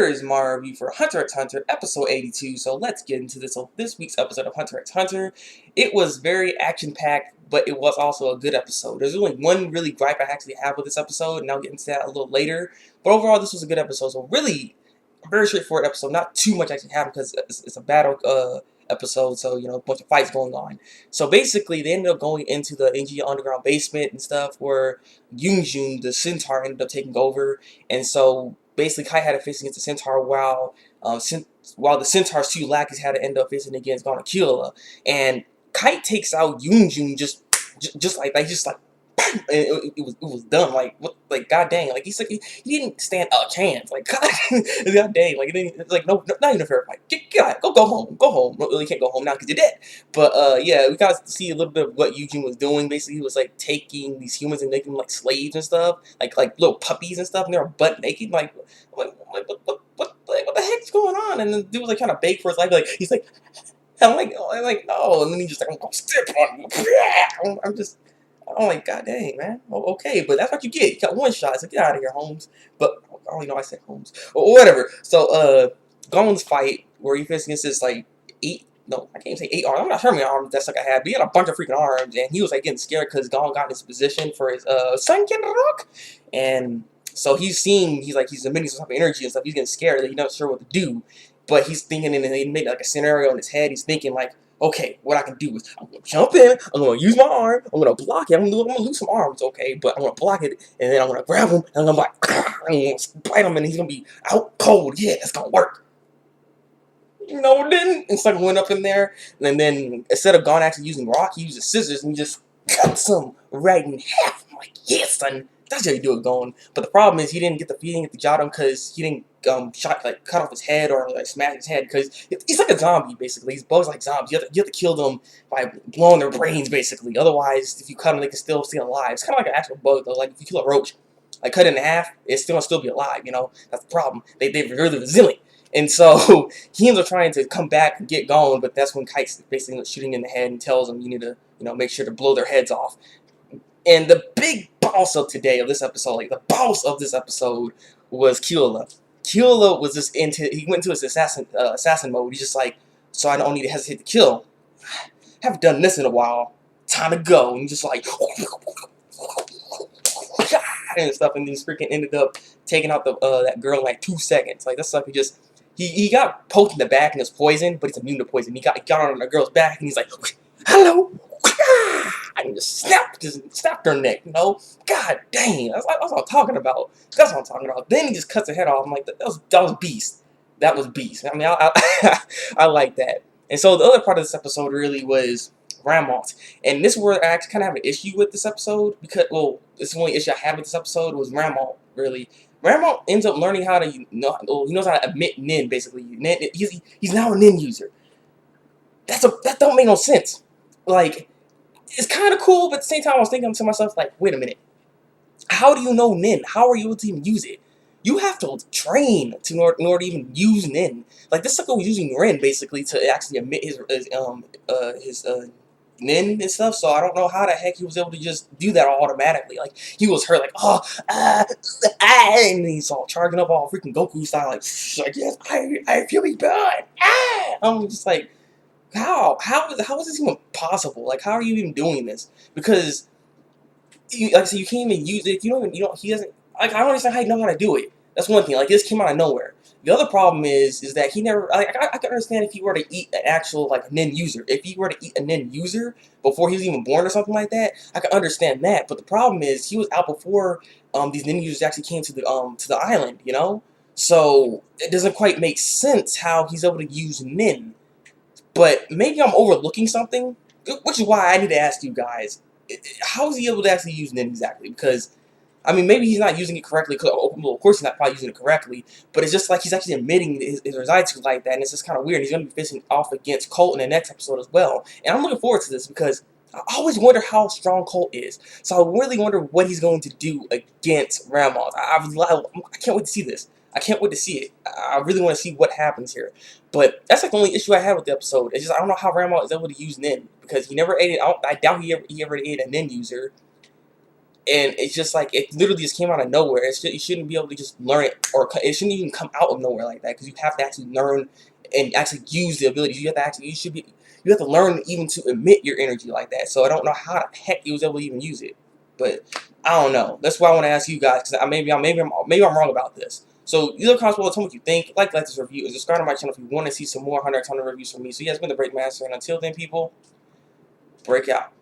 Here is my review for Hunter x Hunter episode 82, so let's get into this. So this week's episode of Hunter x Hunter, it was very action-packed, but it was also a good episode. There's only one really gripe I actually have with this episode, and I'll get into that a little later, but overall this was a good episode. So really, a very straightforward episode, not too much actually happened because it's a battle episode, so a bunch of fights going on. So basically they ended up going into the NG underground basement and stuff where Yunju, the centaur, ended up taking over, and so basically Kite had to face against the centaur while the centaur's two lackeys had to end up facing against Killua, and Kite takes out Yunju just like that, just like and it was done. Like what? Like god dang! Like he didn't stand a chance. Like god dang! Like it's like no, not even a fair fight. Go home, go home. Well, you can't go home now because you're dead. But yeah, we got to see a little bit of what Eugene was doing. Basically, he was like taking these humans and making them like slaves and stuff, like little puppies and stuff, and they were butt naked. Like what the heck's going on? And the dude was like kind of beg for his life. Like he's like, I'm like no, and then he just like I'm gonna step on you. I'm like, god dang, man. Oh, okay, but that's what you get. You got one shot, so get out of here, Holmes. But I don't know I said Holmes. Or whatever. So Gon's fight where he faced against this like I can't even say 8 arms. I'm not sure how many arms that sucker had, but he had a bunch of freaking arms, and he was like getting scared because Gon got in this position for his sunken rock. And so he's emitting some type of energy and stuff. He's getting scared that he's not sure what to do. But he's thinking, and he made like a scenario in his head. He's thinking like, okay, what I can do is I'm gonna jump in, I'm gonna use my arm, I'm gonna block it, I'm gonna lose some arms, okay, but I'm gonna block it, and then I'm gonna grab him, and I'm gonna I'm gonna bite him, and he's gonna be out cold. Yeah, it's gonna work. No, it didn't. And so I went up in there, and then instead of Gon actually using rock, he uses scissors and he just cuts him right in half. I'm like, yeah, son, that's how you do it, Gon. But the problem is he didn't get the feeling at the Jotun because he didn't cut off his head or like smash his head because he's like a zombie basically. These bugs like zombies. You have to kill them by blowing their brains basically. Otherwise, if you cut them, they can still stay alive. It's kind of like an actual bug though. Like if you kill a roach, like cut it in half, it's still be alive. That's the problem. They're really resilient. And so he ends up trying to come back and get going, but that's when Kite's basically shooting in the head and tells him you need to make sure to blow their heads off. And the big boss of this episode, like the boss of this episode, was Killua. Killua was just he went into his assassin mode. He's just like, so I don't need to hesitate to kill. Haven't done this in a while. Time to go. And just like and stuff, and he's freaking ended up taking out that girl in like 2 seconds. Like that's stuff he got poked in the back and was poisoned, but he's immune to poison. He got on the girl's back and he's like, hello. And just snapped her neck, God dang, that's what I'm talking about. That's what I'm talking about. Then he just cuts her head off. I'm like, that was beast. That was beast. I mean, I like that. And so the other part of this episode really was Ramalt. And this is where I actually kind of have an issue with this episode because, well, this is the only issue I have with this episode was Ramalt, really. Ramalt ends up learning how to, he knows how to emit Nin, basically. He's now a Nin user. That don't make no sense. Like, it's kind of cool, but at the same time, I was thinking to myself, like, wait a minute. How do you know Nin? How are you able to even use it? You have to train in order to even use Nin. Like, this sucker was using Ren, basically, to actually emit his Nin and stuff, so I don't know how the heck he was able to just do that automatically. Like, he was hurt, like, and he's all charging up all freaking Goku style, like yes, I feel me bad. I'm just like, how is this even possible? Like, how are you even doing this? Because, like I said, you can't even use it. He doesn't, like, I don't understand how you know how to do it. That's one thing. Like, this came out of nowhere. The other problem is that he never, like, I can understand if he were to eat an actual, like, Nin user. If he were to eat a Nin user before he was even born or something like that, I can understand that. But the problem is, he was out before these Nin users actually came to the island, So, it doesn't quite make sense how he's able to use Nin. But maybe I'm overlooking something, which is why I need to ask you guys, how is he able to actually use Nin exactly? Because, I mean, maybe he's not using it correctly. Well, of course he's not probably using it correctly, but it's just like he's actually emitting his Rizaitu like that, and it's just kind of weird. He's going to be facing off against Colt in the next episode as well. And I'm looking forward to this because I always wonder how strong Colt is. So I really wonder what he's going to do against Ramalt. I can't wait to see this. I can't wait to see it. I really want to see what happens here. But that's like the only issue I have with the episode. It's just I don't know how Ramalt is able to use Nin because he never ate it. I doubt he ever ate a Nin user. And it's just like, it literally just came out of nowhere. You shouldn't be able to just learn it, or it shouldn't even come out of nowhere like that, because you have to actually learn and actually use the abilities. You have to actually, you have to learn even to emit your energy like that. So I don't know how the heck he was able to even use it, but I don't know. That's why I want to ask you guys, because maybe I'm wrong about this. So either comments below, tell me what you think. Like this review, and subscribe to my channel if you want to see some more Hunter x Hunter reviews from me. So yeah, it's been the Breakmaster, and until then, people, break out.